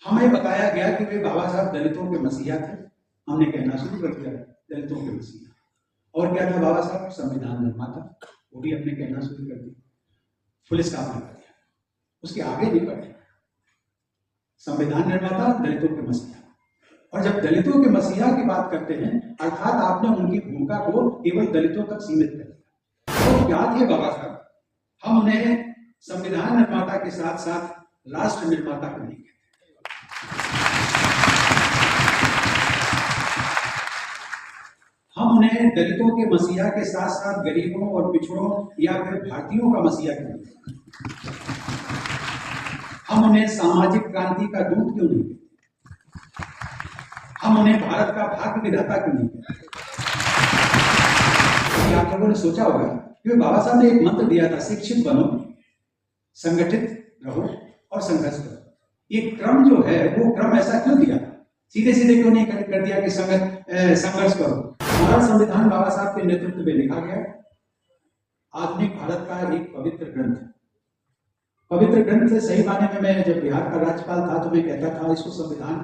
हमें बताया गया कि वे बाबा साहब दलितों के मसीहा थे। हमने कहना शुरू कर दिया दलितों के मसीहा। और क्या था बाबा साहब? संविधान निर्माता। वो भी हमने कहना शुरू कर दिया, फुल स्टॉप कर दिया, उसके आगे नहीं बढ़े। संविधान निर्माता, दलितों के मसीहा। और जब दलितों के मसीहा की बात करते हैं अर्थात आपने उनकी भूमिका को केवल दलितों तक सीमित कर दिया। तो क्या थे बाबा साहब? हम उन्हें संविधान निर्माता के साथ साथ राष्ट्र निर्माता को नहीं कहते। हम उन्हें दलितों के मसीहा के साथ साथ गरीबों और पिछड़ों या फिर भारतीयों का मसीहा क्यों नहीं कहते? हम उन्हें सामाजिक क्रांति का दूत क्यों नहीं कहते? हम उन्हें भारत का भाग्य विधाता क्यों नहीं कहते? आप लोगों ने सोचा होगा कि बाबा साहब ने एक मंत्र दिया था, शिक्षित बनो, संगठित रहो और संघर्ष करो। ये क्रम जो है वो क्रम ऐसा क्यों दिया? सीधे सीधे क्यों नहीं कर दिया कि संघर्ष करो? हमारा संविधान बाबा साहब के नेतृत्व में लिखा गया आधुनिक भारत का एक पवित्र ग्रंथ। पवित्र ग्रंथ से सही माने में मैं जब बिहार का राज्यपाल था तो मैं कहता था इसको संविधान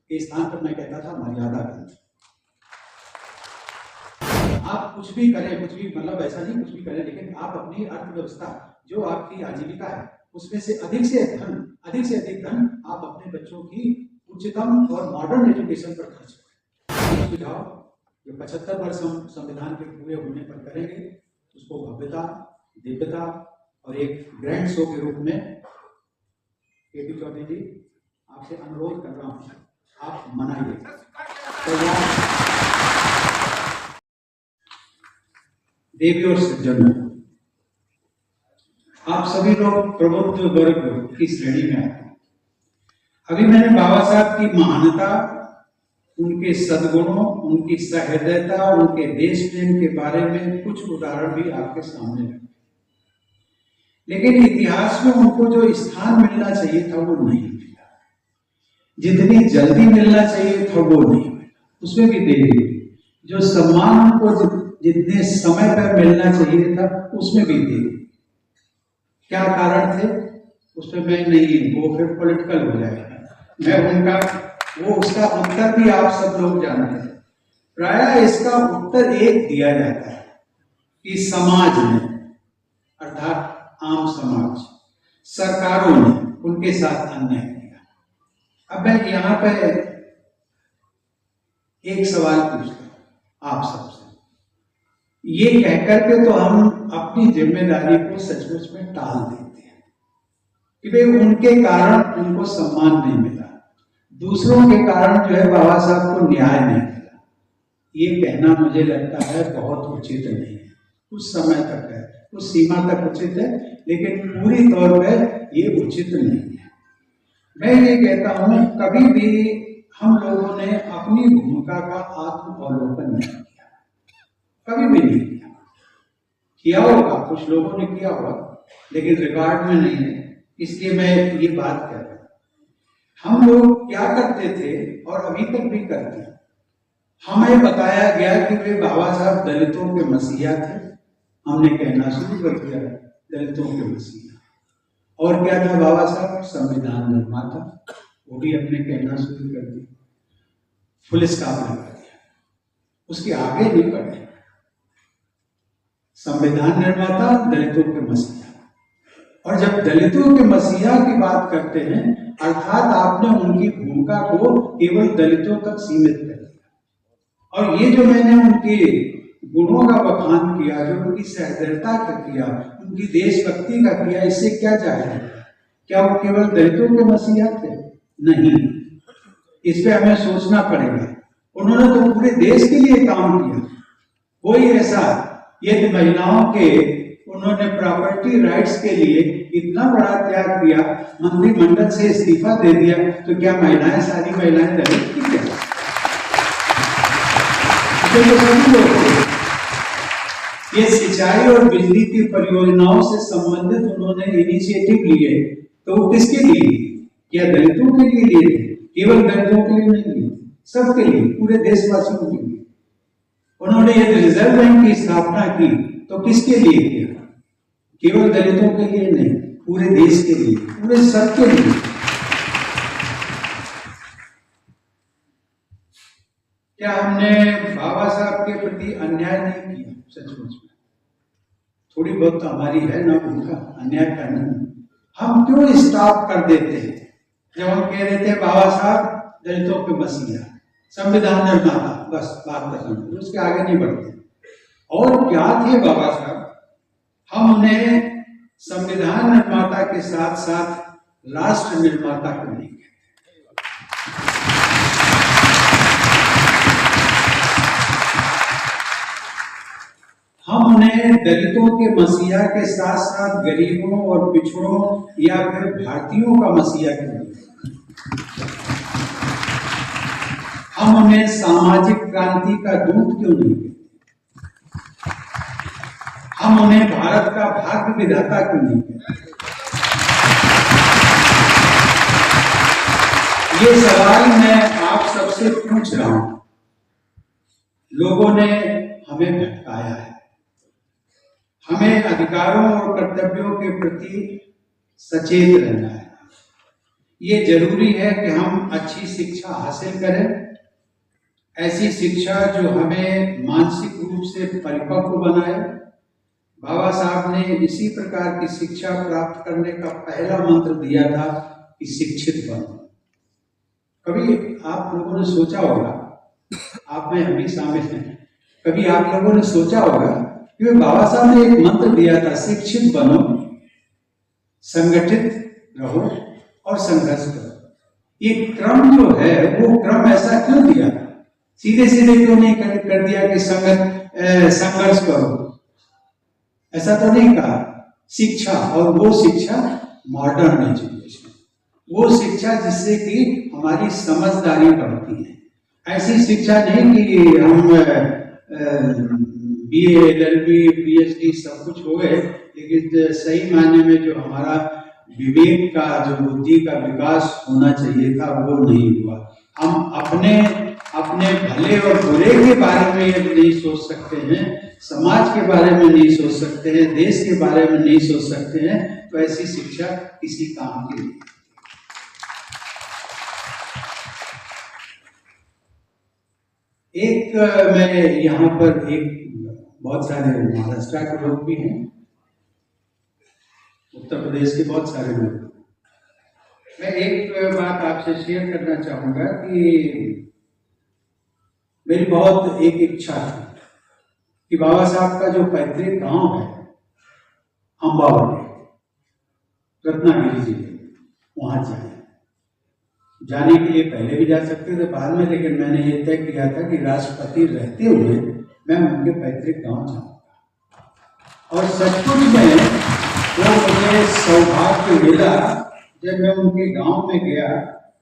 के स्थान पर मैं कहता था मर्यादा ग्रंथ। आप कुछ भी करें, कुछ भी मतलब ऐसा नहीं कुछ भी करें, लेकिन आप अपनी अर्थव्यवस्था जो आपकी आजीविका है उसमें से अधिक से अधिक धन आप अपने बच्चों की उच्चतम और मॉडर्न एजुकेशन पर खर्च करें। सुझाव जो 75 वर्ष हम संविधान के पूरे होने पर करेंगे उसको भव्यता, दिव्यता और एक ग्रैंड शो के रूप में केपी चौधरी जी आपसे अनुरोध कर रहा हूं, आप मनाइए। देवी और सज्जनों, आप सभी लोग प्रबुद्ध वर्ग की श्रेणी में आते हैं। अभी मैंने बाबा साहब की महानता, उनके सद्गुणों, उनकी सहृदयता, उनके देश प्रेम के बारे में कुछ उदाहरण भी आपके सामने रखे, लेकिन इतिहास में उनको जो स्थान मिलना चाहिए था वो नहीं मिला। जितनी जल्दी मिलना चाहिए था वो नहीं मिला, उसमें भी देरी हुई। जो सम्मान उनको जितने समय पर मिलना चाहिए था उसमें भी देरी। क्या कारण थे उसमें मैं नहीं, वो फिर पॉलिटिकल हो जाएगा। मैं उनका वो उसका उत्तर भी आप सब लोग जानते हैं। प्रायः इसका उत्तर एक दिया जाता है कि समाज ने अर्थात आम समाज, सरकारों ने उनके साथ अन्याय किया। अब मैं यहाँ पे एक सवाल पूछता हूं आप सबसे, ये कहकर के तो हम अपनी जिम्मेदारी को सचमुच में टाल देते हैं कि भाई उनके कारण उनको सम्मान नहीं मिला, दूसरों के कारण जो है बाबा साहब को न्याय नहीं मिला। ये कहना मुझे लगता है बहुत उचित नहीं है। कुछ समय तक है, कुछ सीमा तक उचित है, लेकिन पूरी तौर पर ये उचित नहीं है। मैं ये कहता हूं कभी भी हम लोगों ने अपनी भूमिका का आत्मावलोकन नहीं किया, कभी भी नहीं किया होगा, कुछ लोगों ने किया होगा लेकिन रिकॉर्ड में नहीं है, इसलिए मैं ये बात कर रहा हूं। हम लोग क्या करते थे और अभी तक भी करते हैं, हमें बताया गया कि वे बाबा साहब दलितों के मसीहा थे। हमने कहना शुरू कर दिया दलितों के मसीहा। और क्या था बाबा साहब? संविधान निर्माता। वो भी हमने कहना शुरू कर दिया, फुल स्टॉप लगा दिया, उसके आगे नहीं बढ़े। संविधान निर्माता, दलितों के मसीहा। और जब दलितों के मसीहा की बात करते हैं अर्थात आपने उनकी भूमिका को केवल दलितों तक सीमित कर दिया। और ये जो मैंने उनके गुणों का बखान किया, जो उनकी सहृदयता का किया, उनकी देशभक्ति का किया, इससे क्या जाहिर है? क्या वो केवल दलितों के मसीहा थे? नहीं, इस पे हमें सोचना पड़ेगा। उन्होंने तो पूरे देश के लिए काम किया। कोई ऐसा यदि महिलाओं के उन्होंने प्रॉपर्टी राइट्स के लिए इतना बड़ा त्याग किया, मंत्रिमंडल से इस्तीफा दे दिया, तो क्या महिलाएं, सारी महिलाएं दलित थी क्या? तो सभी लोग ये सिंचाई और बिजली की परियोजनाओं से संबंधित उन्होंने इनिशिएटिव लिए, तो वो किसके लिए? क्या दलितों के लिए लिए थे? केवल दलितों के लिए नहीं लिए, सबके लिए, पूरे देशवासियों के लिए। उन्होंने ये रिजर्व बैंक की स्थापना की तो किसके लिए किया? केवल दलितों के लिए नहीं, पूरे देश के लिए, पूरे सबके लिए। क्या हमने बाबा साहब के प्रति अन्याय नहीं किया? सचमुच में थोड़ी बहुत तो हमारी है ना, उनका अन्याय करना। हम क्यों स्टॉप कर देते हैं जब हम कह देते हैं बाबा साहब दलितों के मसीहा, संविधान निर्माता, बस बात खत्म, उसके आगे नहीं बढ़ते। और क्या थे बाबा साहब? हम उन्हें संविधान निर्माता के साथ साथ राष्ट्र निर्माता को नहीं कहते। हम उन्हें दलितों के मसीहा के साथ साथ गरीबों और पिछड़ों या फिर भारतीयों का मसीहा क्यों नहीं? हम उन्हें सामाजिक क्रांति का दूत क्यों नहीं कहते? हम उन्हें भारत का भाग्य विधाता क्यों नहीं कहते? ये सवाल मैं आप सबसे पूछ रहा हूं। लोगों ने हमें भटकाया है। हमें अधिकारों और कर्तव्यों के प्रति सचेत रहना है। ये जरूरी है कि हम अच्छी शिक्षा हासिल करें, ऐसी शिक्षा जो हमें मानसिक रूप से परिपक्व बनाए। बाबा साहब ने इसी प्रकार की शिक्षा प्राप्त करने का पहला मंत्र दिया था कि शिक्षित बनो। कभी आप लोगों ने सोचा होगा, आप में हम भी शामिल हैं, कभी आप लोगों ने सोचा होगा कि बाबा साहब ने एक मंत्र दिया था, शिक्षित बनो, संगठित रहो और संघर्ष करो। ये क्रम जो है वो क्रम ऐसा क्यों दिया? सीधे सीधे क्यों नहीं कर दिया कि संघर्ष करो? ऐसा तो नहीं कहा। शिक्षा, और वो शिक्षा मॉडर्न एजुकेशन, वो शिक्षा जिससे कि हमारी समझदारी बढ़ती है। ऐसी शिक्षा नहीं कि हम BA, LLB, PhD सब कुछ हो गए, लेकिन सही मायने में जो हमारा विवेक का, जो बुद्धि का विकास होना चाहिए था वो नहीं हुआ। हम अपने भले और बुरे के बारे में नहीं सोच सकते हैं, समाज के बारे में नहीं सोच सकते हैं, देश के बारे में नहीं सोच सकते हैं, तो ऐसी शिक्षा किसी काम की नहीं। एक मैं यहाँ पर एक बहुत सारे महाराष्ट्र के लोग भी हैं, उत्तर प्रदेश के बहुत सारे लोग। मैं एक बात आपसे शेयर करना चाहूंगा कि मेरी बहुत एक इच्छा थी कि बाबा साहब का जो पैतृक गांव है अंबावली, रत्नागिरी जिले, वहां जाने के लिए पहले भी जा सकते थे, बाद में, लेकिन मैंने ये तय किया था कि राष्ट्रपति रहते हुए मैं उनके पैतृक गांव जाऊंगा। और सचमुच में वो मुझे सौभाग्य मिला जब मैं उनके गांव में गया।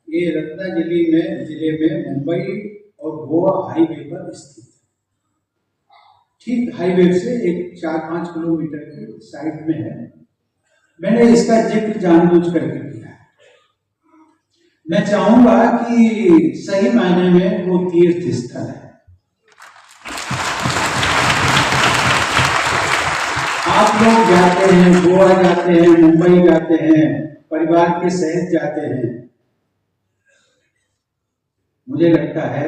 ये रत्नागिरी में जिले में मुंबई और गोवा हाईवे पर स्थित है। ठीक हाईवे से एक 4-5 किलोमीटर की साइड में है। मैंने इसका जिक्र जानबूझ करके किया। मैं चाहूंगा कि सही मायने में वो तीर्थ स्थल है। आप लोग जाते हैं, गोवा जाते हैं, मुंबई जाते हैं, परिवार के सहित जाते हैं। मुझे लगता है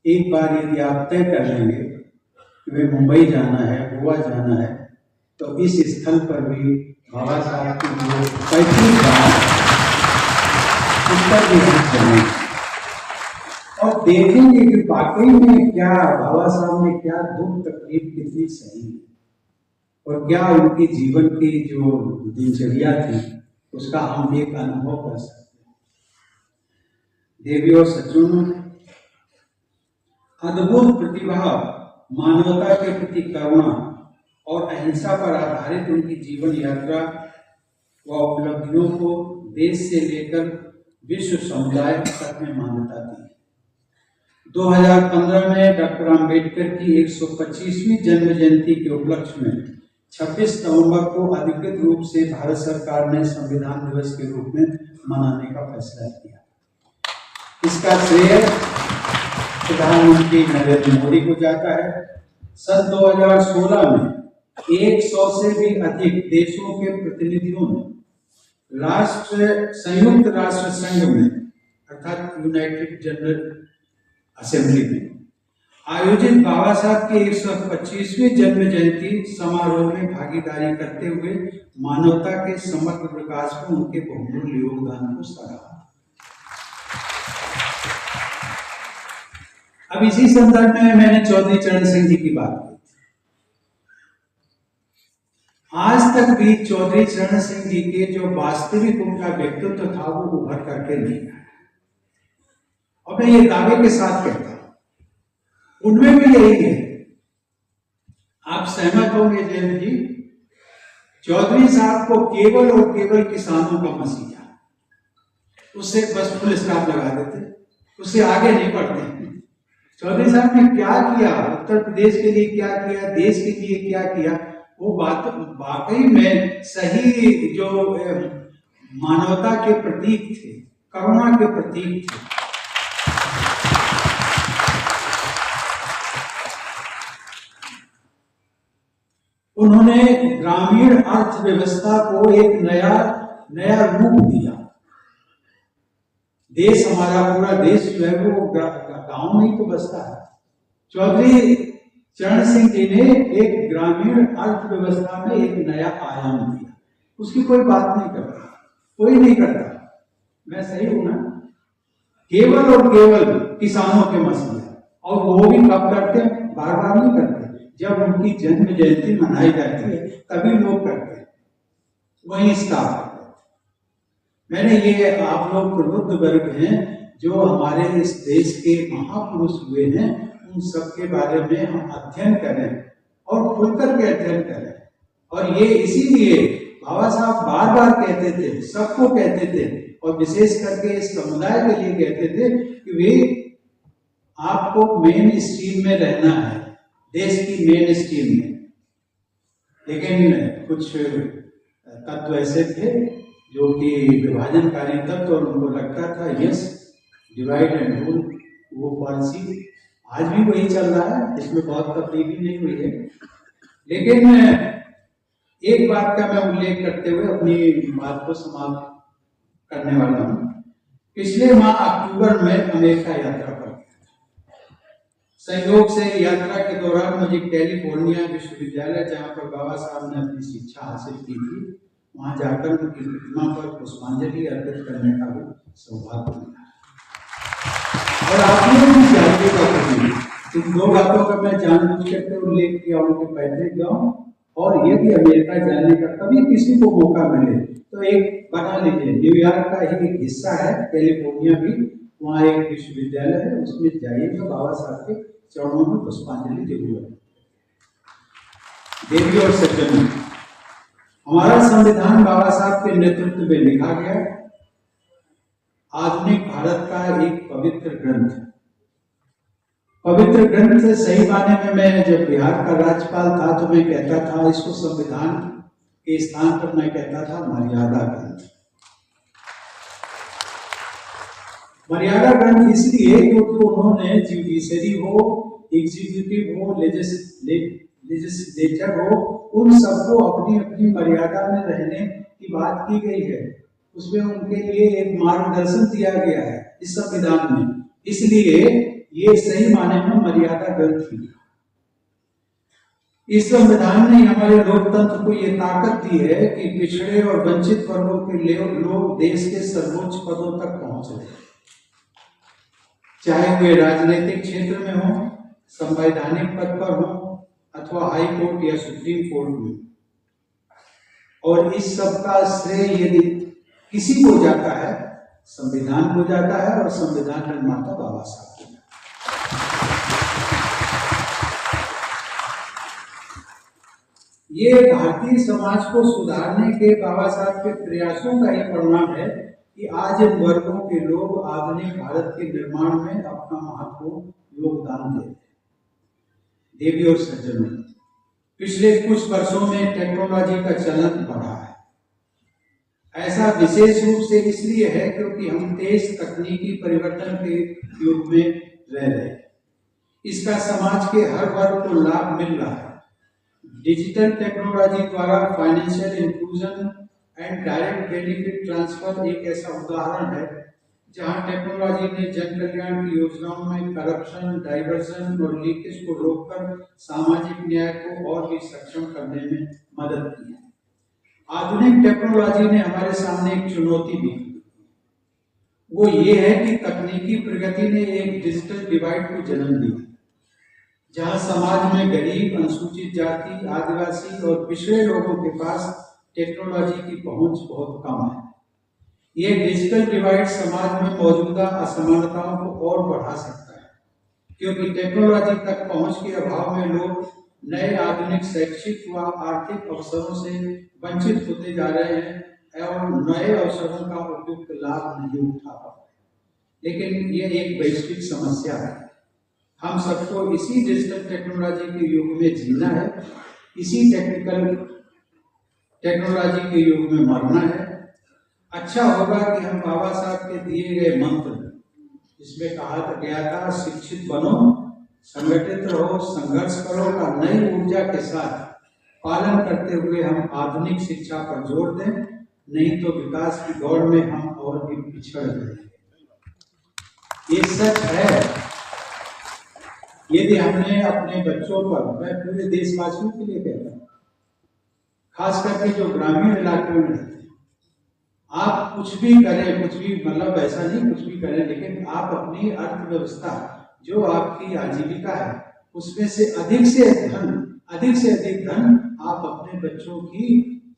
एक बार यदि आप तय कर लेंगे कि वे मुंबई जाना है, गोवा जाना है, तो इस स्थल पर भी बाबा साहब की जो पैतृक गांव उस पर भी हम चलेंगे और देखेंगे कि वाकई में क्या बाबा साहब ने क्या दुख तकलीफ कितनी सही है और क्या उनकी जीवन की जो दिनचर्या थी उसका हम एक अनुभव कर सकते हैं। देवी और सज्जनों, अद्भुत प्रतिभा, मानवता के प्रति करुणा और अहिंसा पर आधारित उनकी जीवन यात्रा व उपलब्धियों को देश से लेकर विश्व समुदाय तक में मान्यता दी। 2015 में डॉक्टर आम्बेडकर की 125वीं जन्म जयंती के उपलक्ष्य में 26 नवंबर को अधिकृत रूप से भारत सरकार ने संविधान दिवस के रूप में मनाने का फैसला किया। इसका श्रेय प्रधानमंत्री नरेंद्र मोदी को जाता है। सन 2016 में 100 से भी अधिक देशों के प्रतिनिधियों ने संयुक्त राष्ट्र संघ में अर्थात यूनाइटेड जनरल असेंबली में आयोजित बाबा साहब के 125वें जन्म जयंती समारोह में भागीदारी करते हुए मानवता के समग्र विकास में उनके बहुमूल्य योगदान को सराहा। अब इसी संदर्भ में मैंने चौधरी चरण सिंह जी की बात की। आज तक भी चौधरी चरण सिंह जी के जो वास्तविक उनका व्यक्तित्व था वो उभर करके नहीं आया, और मैं ये दावे के साथ कहता हूं उनमें भी यही है। आप सहमत होंगे जयंत जी, चौधरी साहब को केवल और केवल किसानों का मसीहा, उससे बस फुल स्टॉप लगा देते, उससे आगे नहीं बढ़ते। चौधरी साहब ने क्या किया, उत्तर प्रदेश के लिए क्या किया, देश के लिए क्या किया, वो बात वाकई में सही जो मानवता के प्रतीक थे, करुणा के प्रतीक थे। उन्होंने ग्रामीण अर्थव्यवस्था को एक नया रूप दिया। देश हमारा पूरा देश जो है वो गांव में ही तो बसता है। चौधरी चरण सिंह जी ने एक ग्रामीण अर्थव्यवस्था में एक नया आयाम दिया। उसकी कोई बात नहीं करता, कोई नहीं करता, मैं सही हूं ना? केवल और केवल किसानों के मसले, और वो भी कब करते हैं, बार बार नहीं करते, जब उनकी जन्म जयंती मनाई जाती है तभी लोग करते हैं, वहीं स्टाफ करते हैं। मैंने ये आप लोग प्रबुद्ध वर्ग हैं जो हमारे इस देश के महापुरुष हुए हैं, उन सब के बारे में हम अध्ययन करें और खुलकर के अध्ययन करें। और ये इसीलिए बाबा साहब बार बार कहते थे, सबको कहते थे, और विशेष करके इस समुदाय के लिए कहते थे कि वे आपको मेन स्ट्रीम में रहना है, देश की मेन स्ट्रीम में। लेकिन कुछ तत्व ऐसे थे जो कि विभाजनकारी तत्व, और उनको लगता था यस डिवाइड एंड रूल, वो पॉलिसी आज भी वही चल रहा है, इसमें बहुत तब्दीली नहीं हुई है। लेकिन एक बात का मैं उल्लेख करते हुए अपनी बात को समाप्त करने वाला हूं। पिछले माह अक्टूबर में अमेरिका यात्रा पर संयोग से यात्रा के दौरान मुझे कैलिफोर्निया विश्वविद्यालय, जहां पर बाबा साहब ने अपनी शिक्षा हासिल की थी, वहां जाकर उनकी प्रतिमा पर पुष्पांजलि अर्पित करने का भी सौभाग्य मिला। और आपने भी जानिएगा, इन दो बातों का मैं जानबूझ करके उल्लेख किया, उनके पैतृक गांव और ये भी अमेरिका जाने का कभी किसी को मौका मिले तो एक बना लीजिए। न्यूयॉर्क का ही एक हिस्सा है कैलिफोर्निया भी, वहाँ एक विश्वविद्यालय है, उसमें जाइएगा, बाबा साहब के चरणों में पुष्पांजलि जरूर है। देवी और सज्जनों, हमारा संविधान बाबा साहब के नेतृत्व में लिखा गया आधुनिक भारत का एक पवित्र ग्रंथ। पवित्र ग्रंथ से सही माने में मैं जब बिहार का राज्यपाल था तो मैं कहता था इसको संविधान के स्थान पर मैं कहता था मर्यादा ग्रंथ। मर्यादा ग्रंथ इसलिए क्योंकि उन्होंने जुडिशरी हो, एग्जीक्यूटिव हो, लेजिस्लेचर हो, उन सबको अपनी अपनी मर्यादा में रहने की बात की गई है। उसमें उनके लिए एक मार्गदर्शन दिया गया है इस संविधान में, इसलिए ये सही माने में मर्यादा ग्रंथ थी। इस संविधान ने हमारे लोकतंत्र को ये ताकत दी है कि पिछड़े और वंचित वर्गों के लोग देश के सर्वोच्च पदों तक पहुंच रहे, चाहे वे राजनीतिक क्षेत्र में हो, संवैधानिक पद पर हो, अथवा हाई कोर्ट या सुप्रीम कोर्ट में। और इस सब का श्रेय यदि किसी को जाता है, संविधान को जाता है, और संविधान निर्माता बाबा साहब को। ये भारतीय समाज को सुधारने के बाबा साहब के प्रयासों का ही परिणाम है कि आज इन वर्गों के लोग आधुनिक भारत के निर्माण में अपना महत्वपूर्ण योगदान देते हैं। देवी और सज्जनों, पिछले कुछ वर्षों में टेक्नोलॉजी का चलन बढ़ा है। ऐसा विशेष रूप से इसलिए है क्योंकि हम तेज तकनीकी परिवर्तन के युग में रह रहे हैं। इसका समाज के हर वर्ग को लाभ मिल रहा है। डिजिटल टेक्नोलॉजी द्वारा financial inclusion and direct benefit transfer एक ऐसा उदाहरण है जहां टेक्नोलॉजी ने जन कल्याण की योजनाओं में करप्शन, डाइवर्जन और लीकेज को रोककर सामाजिक न्याय को और भी सक्षम करने में मदद की है। आधुनिक टेक्नोलॉजी ने हमारे सामने एक चुनौती भी, वो ये है कि तकनीकी प्रगति ने एक डिजिटल डिवाइड को जन्म दिया, जहां समाज में गरीब, अनुसूचित जाति, आदिवासी और पिछड़े लोगों के पास टेक्नोलॉजी की पहुंच बहुत कम है। ये डिजिटल डिवाइड समाज में मौजूदा असमानताओं को और बढ़ा सकता है, क्योंकि टेक्नोलॉजी तक पहुंच के अभाव में लोग नए आधुनिक शैक्षिक व आर्थिक अवसरों से वंचित होते जा रहे हैं एवं नए अवसरों का उपयुक्त लाभ नहीं उठा पाते। लेकिन ये एक वैश्विक समस्या है। हम सबको इसी डिजिटल टेक्नोलॉजी के युग में जीना है, इसी टेक्नोलॉजी के युग में मरना है। अच्छा होगा कि हम बाबा साहब के दिए गए मंत्र, जिसमें कहा गया था शिक्षित बनो, संगठित रहो, संघर्ष करो का नई ऊर्जा के साथ पालन करते हुए हम आधुनिक शिक्षा पर जोर दें, नहीं तो विकास की दौड़ में हम और भी पिछड़ जाएंगे। ये सच है। यदि हमने अपने बच्चों पर, मैं पूरे देशवासियों के लिए कहता हूँ, खास करके जो ग्रामीण इलाकों में रहते हैं, आप कुछ भी करें, कुछ भी मतलब ऐसा नहीं कुछ भी करें, लेकिन आप अपनी अर्थव्यवस्था, जो आपकी आजीविका है, उसमें से अधिक से अधिक धन आप अपने बच्चों की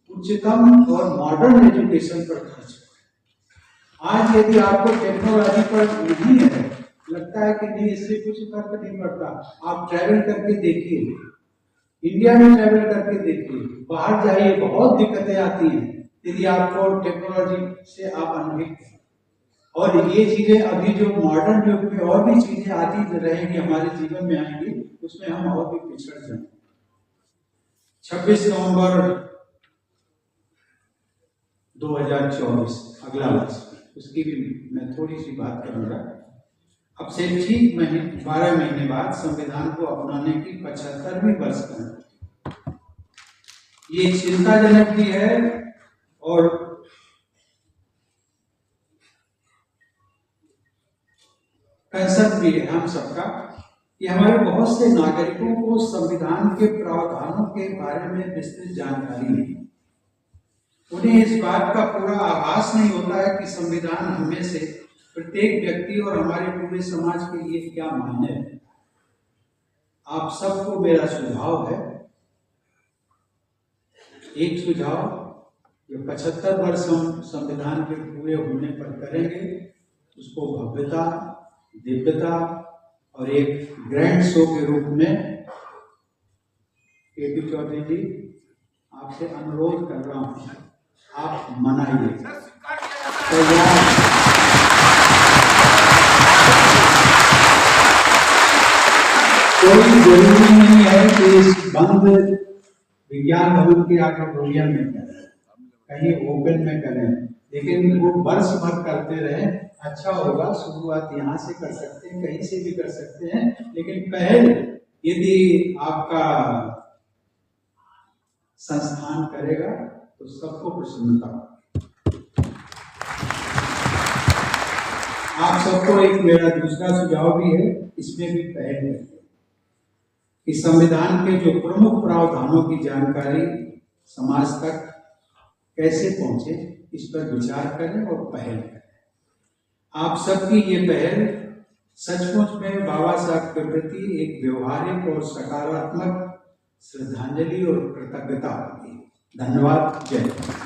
उच्चतम और मॉडर्न एजुकेशन पर खर्च करें। आज यदि आपको टेक्नोलॉजी पर नहीं है, लगता है कि नहीं इससे कुछ फर्क नहीं पड़ता, आप ट्रैवल करके देखिए, इंडिया में ट्रैवल करके देखिए, बाहर जाइए, बहुत दिक्कतें आती हैं यदि आपको टेक्नोलॉजी से आप अनभिज्ञ हैं। और ये चीजें अभी जो मॉडर्न युग में और भी चीजें आती रहेंगी, हमारे जीवन में आएंगी, उसमें हम और भी पिछड़ जाएंगे। 26 नवंबर 2024 अगला वर्ष, उसकी भी मैं थोड़ी सी बात करूंगा। अब से ठीक 12 महीने बाद संविधान को अपनाने की 75वीं वर्षगांठ। ये चिंताजनक भी है और कंसर्न भी है हम सबका कि हमारे बहुत से नागरिकों को संविधान के प्रावधानों के बारे में विस्तृत जानकारी नहीं। उन्हें इस बात का पूरा आभास नहीं होता है कि संविधान हमें से प्रत्येक व्यक्ति और हमारे पूरे समाज के लिए क्या मायने है। आप सबको मेरा सुझाव है, एक सुझाव, जो 75 वर्ष हम संविधान के पूरे होने पर करेंगे, उसको भव्यता, दिव्यता और एक ग्रैंड शो के रूप में केपी चौधरी जी आपसे अनुरोध कर रहा हूं, आप मनाइए। कोई जरूरी नहीं है कि इस बंद विज्ञान भवन के ऑडिटोरियम में करें, कहीं ओपन में करें, लेकिन वो वर्ष भर करते रहे, अच्छा होगा। शुरुआत यहाँ से कर सकते हैं, कहीं से भी कर सकते हैं, लेकिन पहल यदि आपका संस्थान करेगा तो सबको प्रसन्नता। आप सबको एक मेरा दूसरा सुझाव भी है, इसमें भी पहल है कि संविधान के जो प्रमुख प्रावधानों की जानकारी समाज तक कैसे पहुंचे, इस पर विचार करें और पहल करें। आप सबकी ये पहल सचमुच में बाबा साहब के प्रति एक व्यवहारिक और सकारात्मक श्रद्धांजलि और कृतज्ञता होगी। धन्यवाद। जय हिंद।